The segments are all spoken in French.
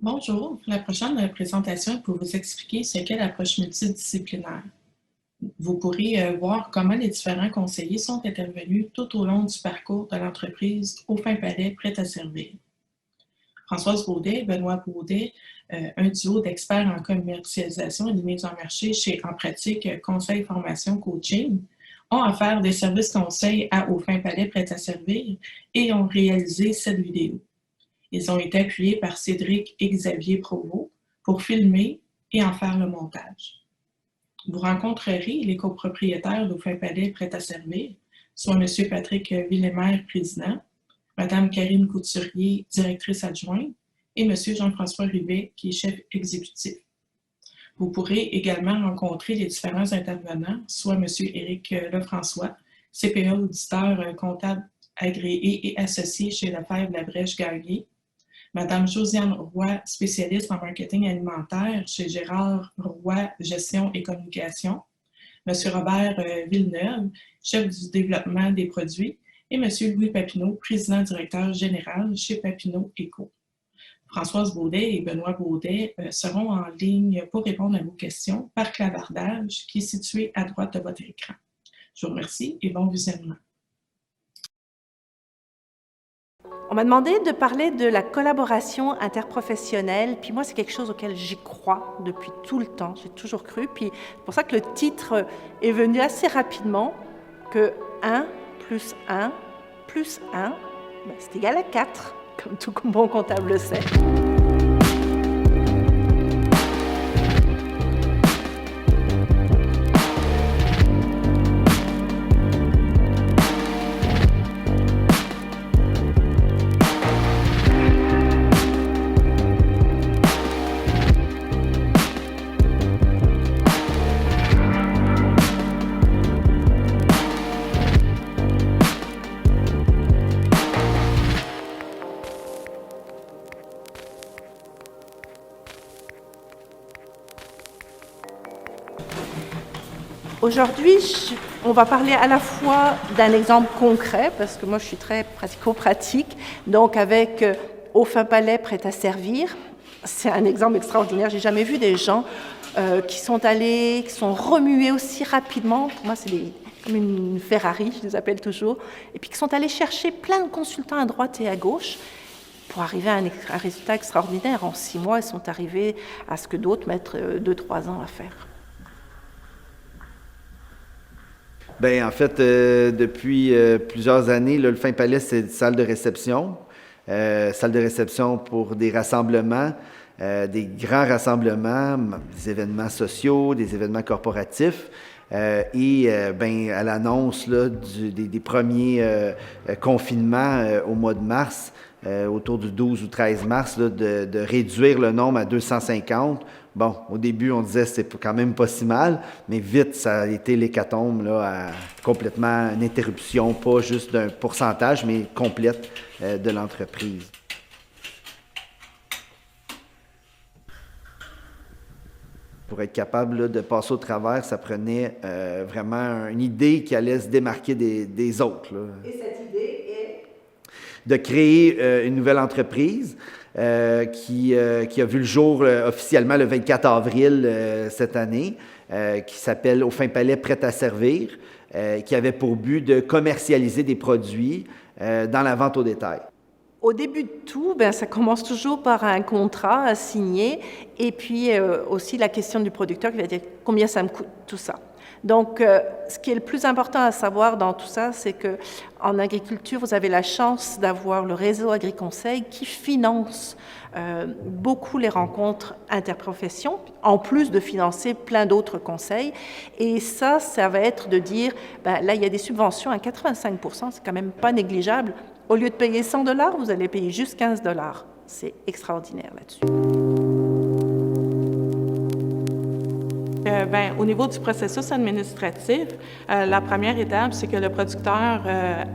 Bonjour, la prochaine présentation est pour vous expliquer ce qu'est l'approche multidisciplinaire. Vous pourrez voir comment les différents conseillers sont intervenus tout au long du parcours de l'entreprise au fin palais prête à servir. Françoise Baudet et Benoît Baudet, un duo d'experts en commercialisation et de mise en marché chez En Pratique Conseil Formation Coaching, ont offert des services conseils au fin palais prête à servir et ont réalisé cette vidéo. Ils ont été appuyés par Cédric et Xavier Provost pour filmer et en faire le montage. Vous rencontrerez les copropriétaires d'Au Fin Palais prêt à servir, soit M. Patrick Villemer, président, Mme Karine Couturier, directrice adjointe, et M. Jean-François Rivet, qui est chef exécutif. Vous pourrez également rencontrer les différents intervenants, soit M. Éric Lefrançois, CPA auditeur comptable agréé et associé chez Lefebvre Labrèche-Gagné, Madame Josiane Roy, spécialiste en marketing alimentaire chez Gérard Roy, gestion et communication, Monsieur Robert Villeneuve, chef du développement des produits, et Monsieur Louis Papineau, président-directeur général chez Papineau Éco. Françoise Baudet et Benoît Baudet seront en ligne pour répondre à vos questions par clavardage qui est situé à droite de votre écran. Je vous remercie et bon visionnement. On m'a demandé de parler de la collaboration interprofessionnelle, puis moi c'est quelque chose auquel j'y crois depuis tout le temps, j'ai toujours cru, puis c'est pour ça que le titre est venu assez rapidement, que 1 plus 1 plus 1, c'est égal à 4, comme tout bon comptable le sait. Aujourd'hui, on va parler à la fois d'un exemple concret, parce que moi je suis très pratico-pratique, donc avec Au Fin Palais prêt à servir. C'est un exemple extraordinaire, j'ai jamais vu des gens qui sont allés, qui sont remués aussi rapidement, pour moi c'est comme une Ferrari, je les appelle toujours, et puis qui sont allés chercher plein de consultants à droite et à gauche, pour arriver à un résultat extraordinaire. En 6 mois, ils sont arrivés à ce que d'autres mettent 2-3 ans à faire. Bien, en fait, depuis plusieurs années, là, le Fin Palais, c'est une salle de réception. Salle de réception pour des rassemblements, des grands rassemblements, des événements sociaux, des événements corporatifs. Ben, à l'annonce là, des premiers confinements au mois de mars, autour du 12 ou 13 mars, là, de réduire le nombre à 250. Bon, au début, on disait que c'est quand même pas si mal, mais vite, ça a été l'hécatombe, là, complètement une interruption, pas juste d'un pourcentage, mais complète de l'entreprise. Pour être capable là, de passer au travers, ça prenait vraiment une idée qui allait se démarquer des autres. Là. Et cette idée est? De créer une nouvelle entreprise qui a vu le jour officiellement le 24 avril cette année, qui s'appelle Au Fin Palais prêt à servir, qui avait pour but de commercialiser des produits dans la vente au détail. Au début de tout, ça commence toujours par un contrat à signer et puis aussi la question du producteur qui va dire combien ça me coûte tout ça. Donc, ce qui est le plus important à savoir dans tout ça, c'est qu'en agriculture, vous avez la chance d'avoir le réseau AgriConseil qui finance beaucoup les rencontres interprofessions, en plus de financer plein d'autres conseils. Et ça va être de dire, là, il y a des subventions à 85%, c'est quand même pas négligeable. Au lieu de payer 100 $, vous allez payer juste 15 $. C'est extraordinaire là-dessus. Au niveau du processus administratif, la première étape, c'est que le producteur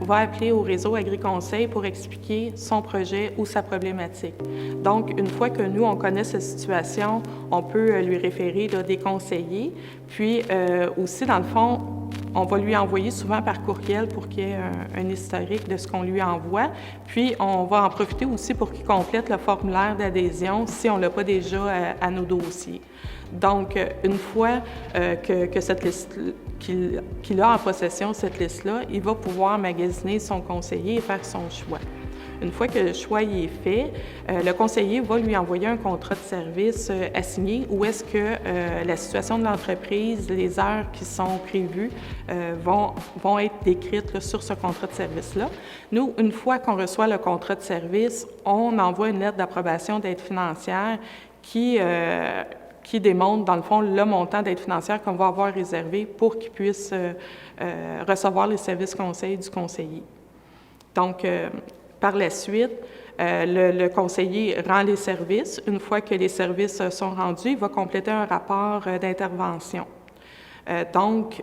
va appeler au réseau AgriConseil pour expliquer son projet ou sa problématique. Donc, une fois que nous, on connaît cette situation, on peut lui référer là, des conseillers. Puis aussi, dans le fond, on va lui envoyer souvent par courriel pour qu'il y ait un historique de ce qu'on lui envoie. Puis, on va en profiter aussi pour qu'il complète le formulaire d'adhésion si on ne l'a pas déjà à nos dossiers. Donc, une fois que cette liste, qu'il a en possession cette liste-là, il va pouvoir magasiner son conseiller et faire son choix. Une fois que le choix y est fait, le conseiller va lui envoyer un contrat de service assigné où est-ce que la situation de l'entreprise, les heures qui sont prévues vont être décrites là, sur ce contrat de service-là. Nous, une fois qu'on reçoit le contrat de service, on envoie une lettre d'approbation d'aide financière qui démontre, dans le fond, le montant d'aide financière qu'on va avoir réservé pour qu'il puisse recevoir les services conseils du conseiller. Donc, par la suite, le conseiller rend les services. Une fois que les services sont rendus, il va compléter un rapport d'intervention. Donc,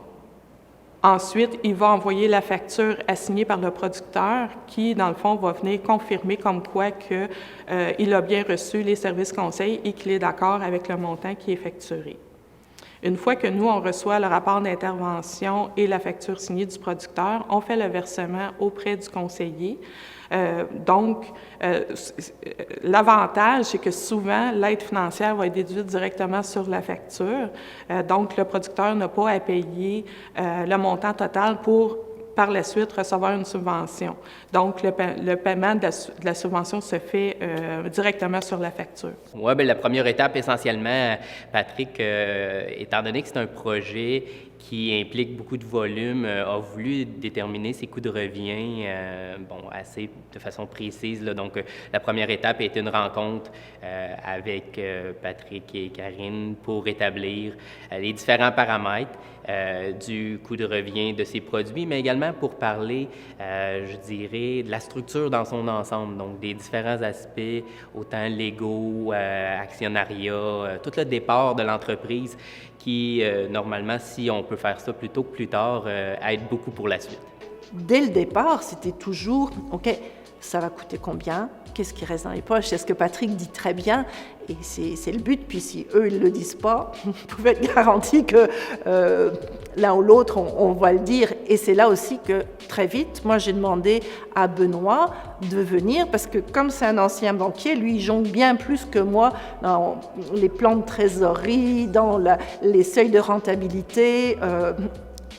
ensuite, il va envoyer la facture assignée par le producteur qui, dans le fond, va venir confirmer comme quoi qu'il a bien reçu les services conseils et qu'il est d'accord avec le montant qui est facturé. Une fois que nous, on reçoit le rapport d'intervention et la facture signée du producteur, on fait le versement auprès du conseiller. L'avantage, c'est que souvent, l'aide financière va être déduite directement sur la facture. Donc, le producteur n'a pas à payer le montant total pour, par la suite, recevoir une subvention. Donc, le paiement de la subvention se fait directement sur la facture. Oui, bien, la première étape, essentiellement, Patrick, étant donné que c'est un projet qui implique beaucoup de volume, a voulu déterminer ses coûts de revient assez de façon précise. Là. Donc, la première étape a été une rencontre avec Patrick et Karine pour établir les différents paramètres du coût de revient de ces produits, mais également pour parler, je dirais, de la structure dans son ensemble, donc des différents aspects, autant légaux, actionnariat, tout le départ de l'entreprise qui, normalement, si on peut faire ça plus tôt que plus tard, aide beaucoup pour la suite. Dès le départ, c'était toujours, OK, ça va coûter combien? Qu'est-ce qui reste dans les poches? C'est ce que Patrick dit très bien, et c'est le but. Puis si eux, ils ne le disent pas, vous pouvez être garanti que l'un ou l'autre, on va le dire. Et c'est là aussi que, très vite, moi, j'ai demandé à Benoît de venir, parce que comme c'est un ancien banquier, lui, il jongle bien plus que moi dans les plans de trésorerie, dans les seuils de rentabilité.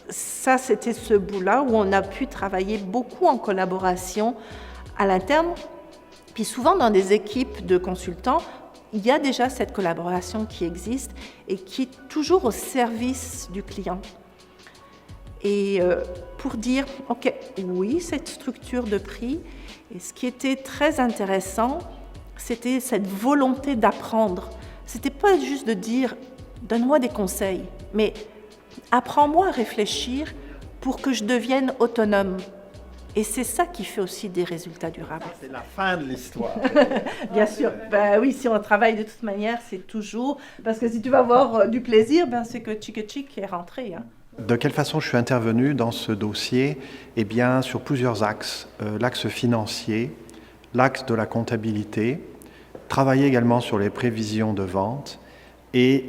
Ça, c'était ce bout-là où on a pu travailler beaucoup en collaboration à l'interne. Puis souvent, dans des équipes de consultants, il y a déjà cette collaboration qui existe et qui est toujours au service du client. Et pour dire, OK, oui, cette structure de prix, et ce qui était très intéressant, c'était cette volonté d'apprendre. C'était pas juste de dire, donne-moi des conseils, mais apprends-moi à réfléchir pour que je devienne autonome. Et c'est ça qui fait aussi des résultats durables. C'est la fin de l'histoire. Bien sûr. Ben oui, si on travaille de toute manière, c'est toujours... Parce que si tu vas avoir du plaisir, ben c'est que Chick est rentré. Hein. De quelle façon je suis intervenu dans ce dossier? Eh bien, sur plusieurs axes. L'axe financier, l'axe de la comptabilité, travailler également sur les prévisions de vente et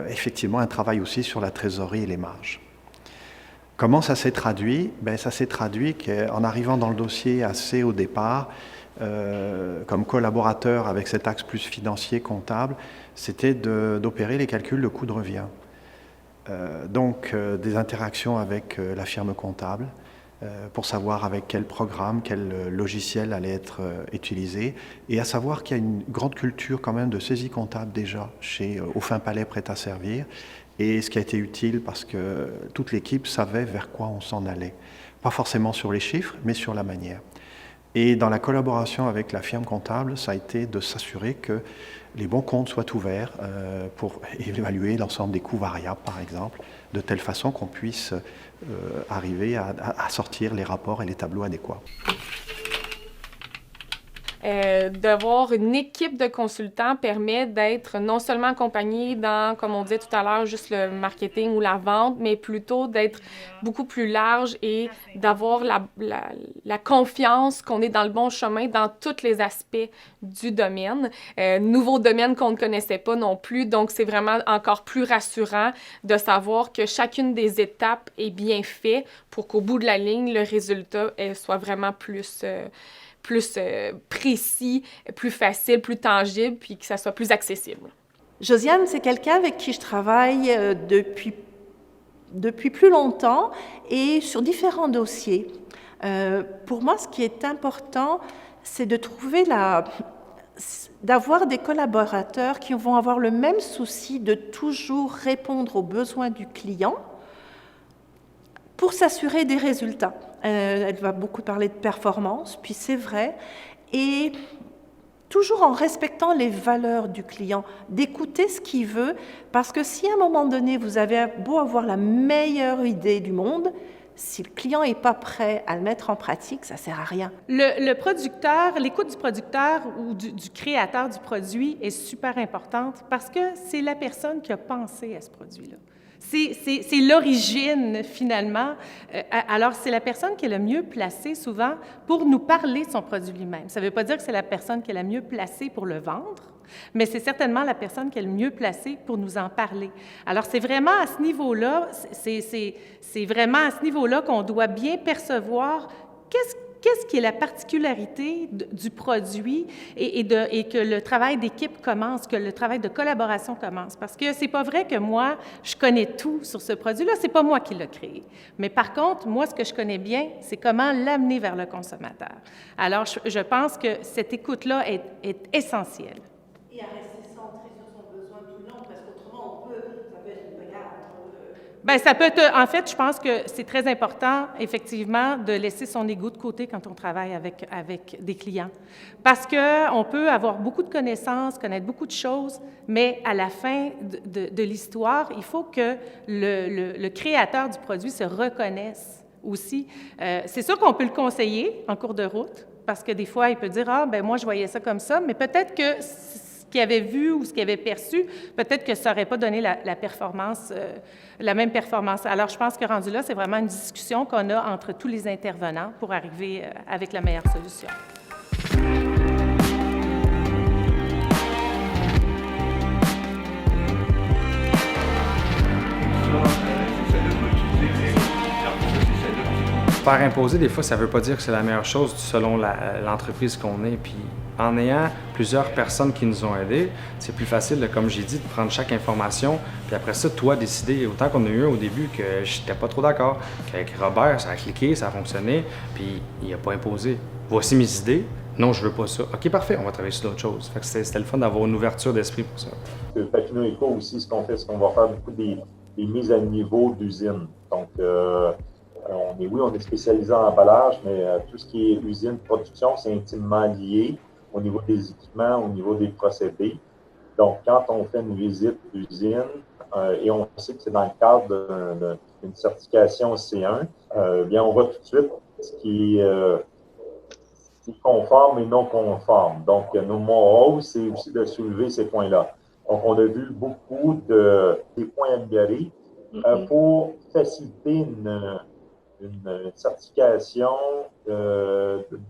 effectivement un travail aussi sur la trésorerie et les marges. Comment ça s'est traduit? Ça s'est traduit qu'en arrivant dans le dossier assez au départ, comme collaborateur avec cet axe plus financier, comptable, c'était d'opérer les calculs de coût de revient. Donc des interactions avec la firme comptable pour savoir avec quel programme, quel logiciel allait être utilisé, et à savoir qu'il y a une grande culture quand même de saisie comptable déjà chez Aufin Palais Prêt à Servir, et ce qui a été utile parce que toute l'équipe savait vers quoi on s'en allait. Pas forcément sur les chiffres, mais sur la manière. Et dans la collaboration avec la firme comptable, ça a été de s'assurer que les bons comptes soient ouverts pour évaluer l'ensemble des coûts variables, par exemple, de telle façon qu'on puisse arriver à sortir les rapports et les tableaux adéquats. D'avoir une équipe de consultants permet d'être non seulement accompagné dans, comme on disait tout à l'heure, juste le marketing ou la vente, mais plutôt d'être beaucoup plus large et d'avoir la confiance qu'on est dans le bon chemin dans tous les aspects du domaine. Nouveau domaine qu'on ne connaissait pas non plus, donc c'est vraiment encore plus rassurant de savoir que chacune des étapes est bien faite pour qu'au bout de la ligne, le résultat soit vraiment plus précis, plus facile, plus tangible, puis que ça soit plus accessible. Josiane, c'est quelqu'un avec qui je travaille depuis plus longtemps et sur différents dossiers. Pour moi, ce qui est important, c'est de trouver d'avoir des collaborateurs qui vont avoir le même souci de toujours répondre aux besoins du client pour s'assurer des résultats. Elle va beaucoup parler de performance, puis c'est vrai, et toujours en respectant les valeurs du client, d'écouter ce qu'il veut, parce que si à un moment donné, vous avez beau avoir la meilleure idée du monde, si le client n'est pas prêt à le mettre en pratique, ça ne sert à rien. Le producteur, l'écoute du producteur ou du créateur du produit est super importante parce que c'est la personne qui a pensé à ce produit-là. C'est l'origine, finalement. Alors, c'est la personne qui est le mieux placée, souvent, pour nous parler de son produit lui-même. Ça ne veut pas dire que c'est la personne qui est la mieux placée pour le vendre, mais c'est certainement la personne qui est le mieux placée pour nous en parler. Alors, c'est vraiment à ce niveau-là, c'est vraiment à ce niveau-là qu'on doit bien percevoir qu'est-ce qui est la particularité du produit et que le travail d'équipe commence, que le travail de collaboration commence. Parce que c'est pas vrai que moi, je connais tout sur ce produit-là, c'est pas moi qui l'ai créé. Mais par contre, moi, ce que je connais bien, c'est comment l'amener vers le consommateur. Alors, je pense que cette écoute-là est essentielle. Et à rester centré sur son besoin tout le long, parce qu'autrement, ça peut être une bagarre. Bien, ça peut être, en fait, je pense que c'est très important, effectivement, de laisser son ego de côté quand on travaille avec des clients. Parce qu'on peut avoir beaucoup de connaissances, connaître beaucoup de choses, mais à la fin de l'histoire, il faut que le créateur du produit se reconnaisse aussi. C'est sûr qu'on peut le conseiller en cours de route, parce que des fois, il peut dire « Ah, ben moi, je voyais ça comme ça », mais peut-être que ce qu'il avait vu ou ce qu'il avait perçu, peut-être que ça n'aurait pas donné la performance, la même performance. Alors, je pense que rendu là, c'est vraiment une discussion qu'on a entre tous les intervenants pour arriver avec la meilleure solution. Faire imposer, des fois, ça ne veut pas dire que c'est la meilleure chose selon l'entreprise qu'on est. Puis en ayant plusieurs personnes qui nous ont aidés, c'est plus facile, comme j'ai dit, de prendre chaque information. Puis après ça, toi, décider, autant qu'on a eu au début que je n'étais pas trop d'accord, qu'avec Robert, ça a cliqué, ça a fonctionné, puis il n'a pas imposé. Voici mes idées. Non, je veux pas ça. OK, parfait, on va travailler sur d'autres choses. Fait que c'était le fun d'avoir une ouverture d'esprit pour ça. Papineau Éco aussi, ce qu'on fait, c'est qu'on va faire beaucoup des mises à niveau d'usine. Donc, on est spécialisé en emballage, mais tout ce qui est usine, production, c'est intimement lié au niveau des équipements, au niveau des procédés. Donc, quand on fait une visite d'usine, et on sait que c'est dans le cadre d'une certification C1, bien, on voit tout de suite ce qui est conforme et non conforme. Donc, mon rôle, c'est aussi de soulever ces points-là. Donc, on a vu beaucoup des points améliorés pour faciliter une certification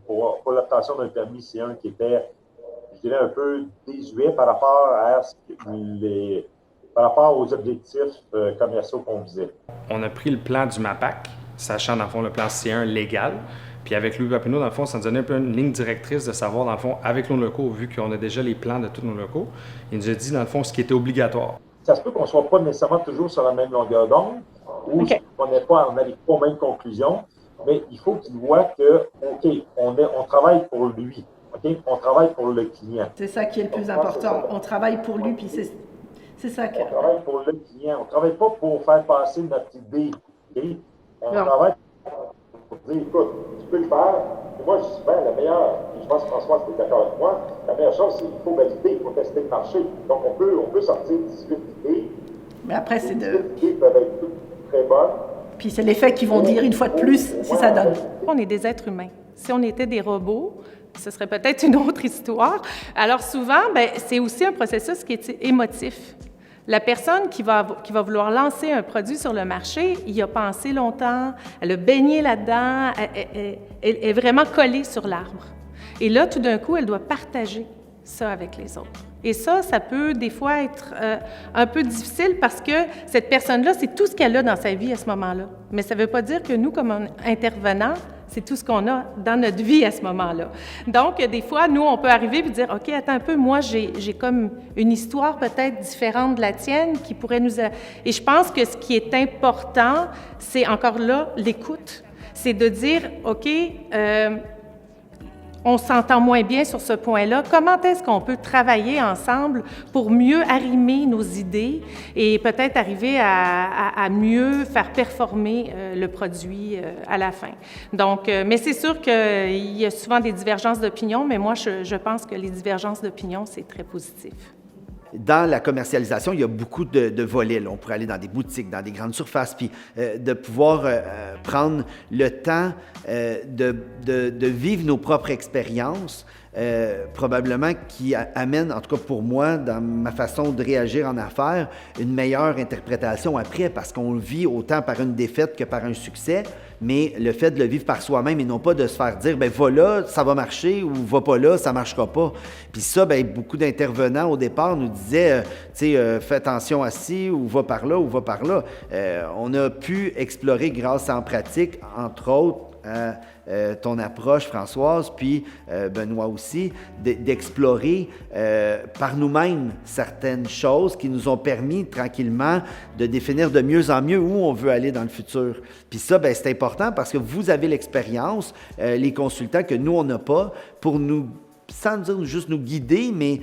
pour l'obtention d'un permis C1 qui était, je dirais, un peu désuet par rapport aux objectifs commerciaux qu'on visait. On a pris le plan du MAPAC, sachant, dans le fond, le plan C1 légal. Puis avec Louis Papineau, dans le fond, ça nous donnait un peu une ligne directrice de savoir, dans le fond, avec nos locaux, vu qu'on a déjà les plans de tous nos locaux, il nous a dit, dans le fond, ce qui était obligatoire. Ça se peut qu'on ne soit pas nécessairement toujours sur la même longueur d'onde, ou qu'on n'arrive pas aux mêmes conclusions, mais il faut qu'il voit que, OK, on travaille pour lui, OK, on travaille pour le client. C'est ça qui est le plus important. On travaille pour lui, puis c'est ça que... On travaille pour le client. On ne travaille pas pour faire passer notre idée. Okay? On travaille pour dire, écoute, tu peux le faire. Et moi, je dis, ben, la meilleure, et je pense que François était d'accord avec moi, la meilleure chose, c'est qu'il faut valider, il faut tester le marché. Donc, on peut sortir 18 idées. Mais après, c'est 18 idées peuvent être toutes très bonnes. Puis c'est les faits qui vont dire une fois de plus si ça donne. On est des êtres humains. Si on était des robots, ce serait peut-être une autre histoire. Alors souvent, bien, c'est aussi un processus qui est émotif. La personne qui va vouloir lancer un produit sur le marché, il y a pensé longtemps, elle a baigné là-dedans, elle est vraiment collée sur l'arbre. Et là, tout d'un coup, elle doit partager ça avec les autres. Et ça peut des fois être un peu difficile parce que cette personne-là, c'est tout ce qu'elle a dans sa vie à ce moment-là. Mais ça ne veut pas dire que nous, comme intervenants, c'est tout ce qu'on a dans notre vie à ce moment-là. Donc, des fois, nous, on peut arriver et dire, OK, attends un peu, moi, j'ai comme une histoire peut-être différente de la tienne qui pourrait nous... Et je pense que ce qui est important, c'est encore là, l'écoute. C'est de dire, OK, on s'entend moins bien sur ce point-là. Comment est-ce qu'on peut travailler ensemble pour mieux arrimer nos idées et peut-être arriver à mieux faire performer le produit à la fin? Donc, mais c'est sûr qu'il y a souvent des divergences d'opinion, mais moi, je pense que les divergences d'opinion, c'est très positif. Dans la commercialisation, il y a beaucoup de volets. Là. On pourrait aller dans des boutiques, dans des grandes surfaces, puis de pouvoir prendre le temps de vivre nos propres expériences, probablement qui amène, en tout cas pour moi, dans ma façon de réagir en affaires, une meilleure interprétation après, parce qu'on le vit autant par une défaite que par un succès, mais le fait de le vivre par soi-même et non pas de se faire dire, bien, va là, ça va marcher, ou va pas là, ça marchera pas. Puis ça, bien, beaucoup d'intervenants au départ nous disaient, tu sais, fais attention à ci, ou va par là, ou va par là. On a pu explorer grâce en pratique, entre autres, ton approche, Françoise, puis Benoît aussi, d'explorer par nous-mêmes certaines choses qui nous ont permis tranquillement de définir de mieux en mieux où on veut aller dans le futur. Puis ça, bien, c'est important parce que vous avez l'expérience, les consultants que nous, on n'a pas, pour nous, sans dire juste nous guider, mais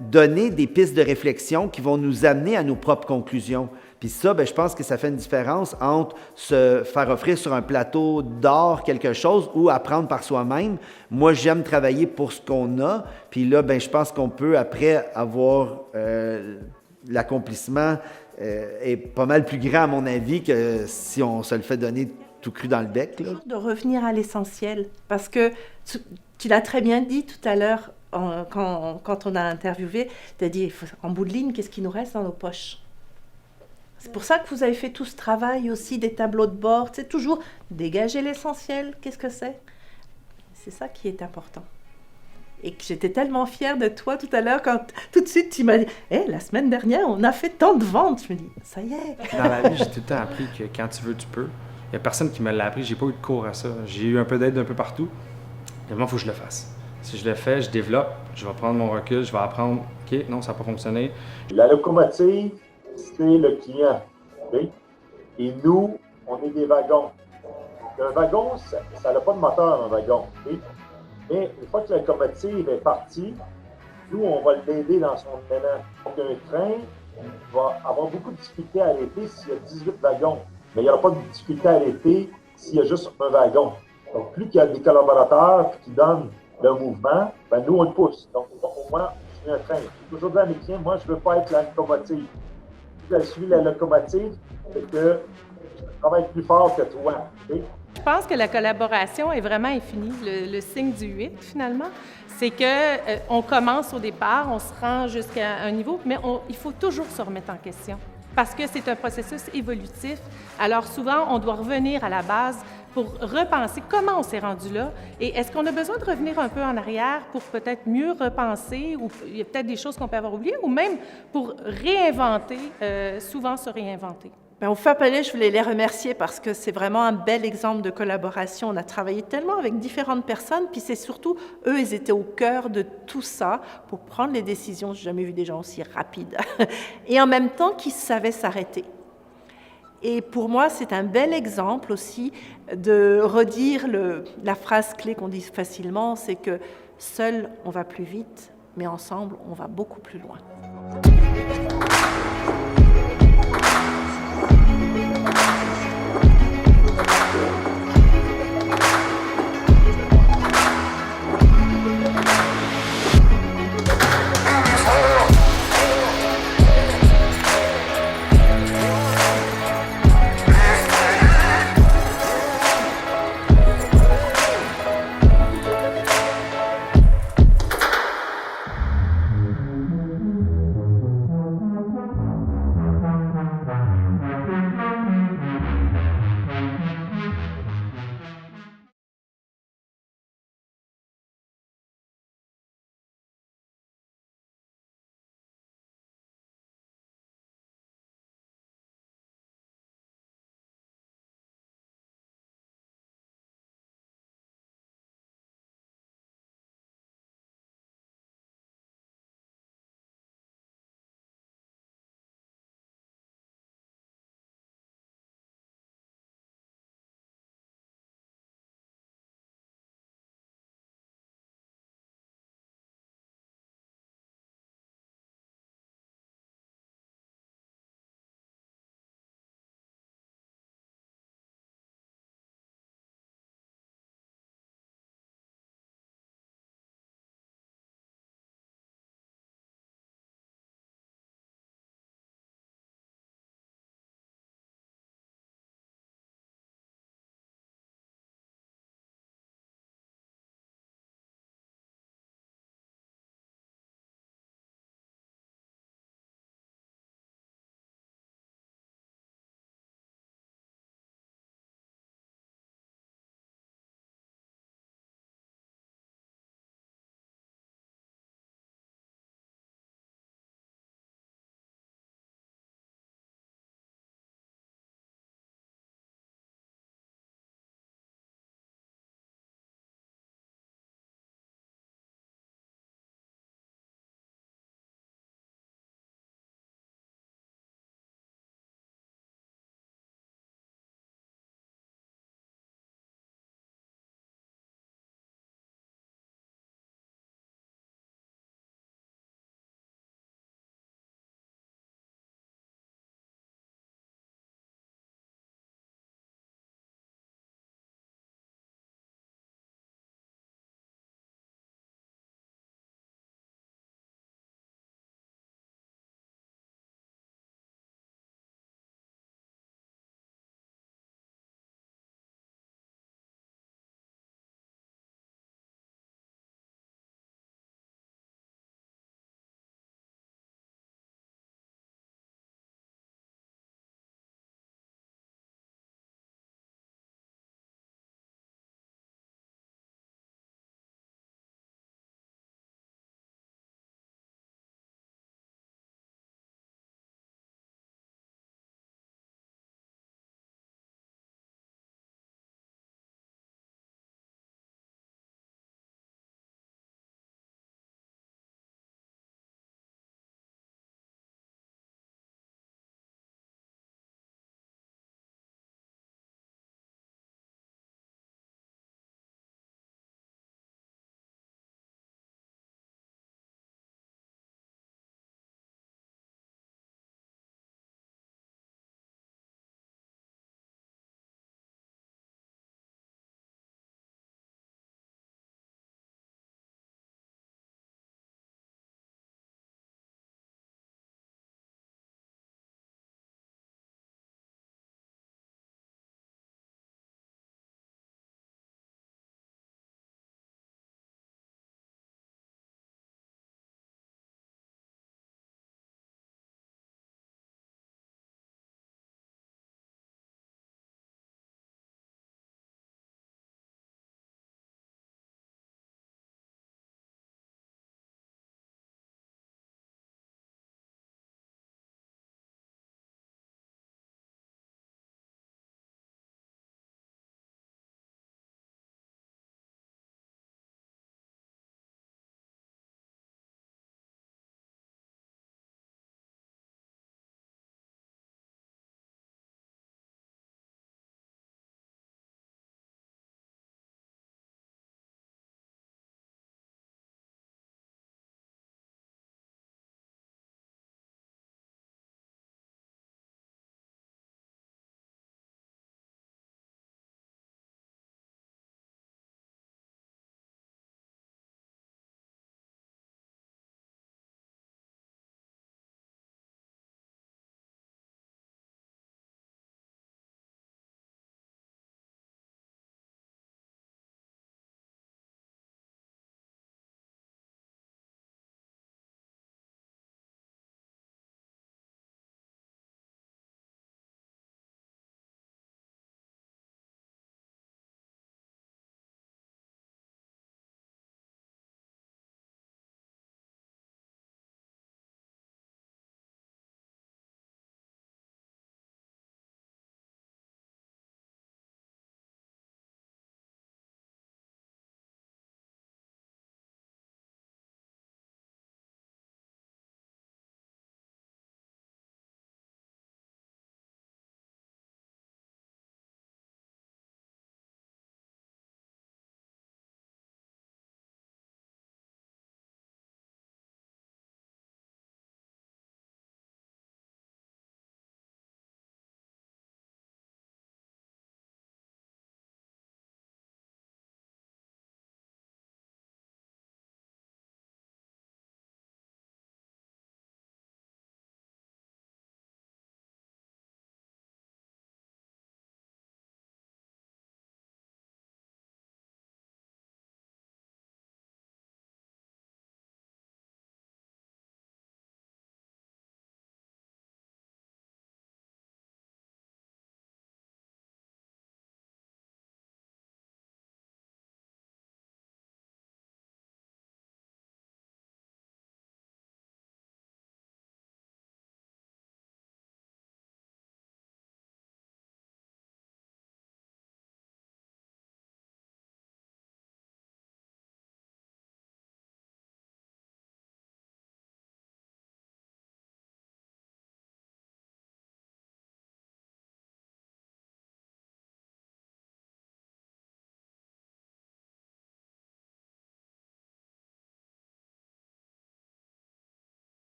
donner des pistes de réflexion qui vont nous amener à nos propres conclusions. Puis ça, bien, je pense que ça fait une différence entre se faire offrir sur un plateau d'or quelque chose ou apprendre par soi-même. Moi, j'aime travailler pour ce qu'on a. Puis là, bien, je pense qu'on peut, après avoir l'accomplissement, est pas mal plus grand, à mon avis, que si on se le fait donner tout cru dans le bec. Là. De revenir à l'essentiel, parce que tu l'as très bien dit tout à l'heure, quand on a interviewé, tu as dit, en bout de ligne, qu'est-ce qui nous reste dans nos poches? C'est pour ça que vous avez fait tout ce travail aussi, des tableaux de bord, c'est toujours dégager l'essentiel, qu'est-ce que c'est? C'est ça qui est important. Et que j'étais tellement fière de toi tout à l'heure quand tout de suite tu m'as dit « Hey, la semaine dernière, on a fait tant de ventes !» Je me dis « Ça y est !» Dans la vie, j'ai tout le temps appris que quand tu veux, tu peux. Il n'y a personne qui me l'a appris, j'ai pas eu de cours à ça. J'ai eu un peu d'aide un peu partout. Et moi, il faut que je le fasse. Si je le fais, je développe, je vais prendre mon recul, je vais apprendre « OK, non, ça n'a pas fonctionné. » La locomotive, c'est le client. Okay? Et nous, on est des wagons. Un wagon, ça n'a pas de moteur, un wagon. Okay? Mais une fois que la locomotive est partie, nous, on va l'aider dans son élan. Donc, un train va avoir beaucoup de difficultés à arrêter s'il y a 18 wagons. Mais il n'y aura pas de difficulté à arrêter s'il y a juste un wagon. Donc, plus qu'il y a des collaborateurs qui donnent le mouvement, ben nous, on le pousse. Donc, pour moi, je suis un train. J'ai toujours dit à mes clients, moi, je ne veux pas être la locomotive. Si je suis la locomotive, c'est que je travaille plus fort que toi. Okay? Je pense que la collaboration est vraiment infinie. Le signe du 8, finalement, c'est qu'on commence au départ, on se rend jusqu'à un niveau, mais il faut toujours se remettre en question parce que c'est un processus évolutif. Alors souvent, on doit revenir à la base pour repenser comment on s'est rendu là et est-ce qu'on a besoin de revenir un peu en arrière pour peut-être mieux repenser ou il y a peut-être des choses qu'on peut avoir oubliées ou même pour réinventer, souvent se réinventer. Au FAPALais, je voulais les remercier parce que c'est vraiment un bel exemple de collaboration. On a travaillé tellement avec différentes personnes, puis c'est surtout, eux, ils étaient au cœur de tout ça pour prendre les décisions. Je n'ai jamais vu des gens aussi rapides. Et en même temps, qui savaient s'arrêter. Et pour moi, c'est un bel exemple aussi de redire la phrase clé qu'on dit facilement, c'est que seul, on va plus vite, mais ensemble, on va beaucoup plus loin.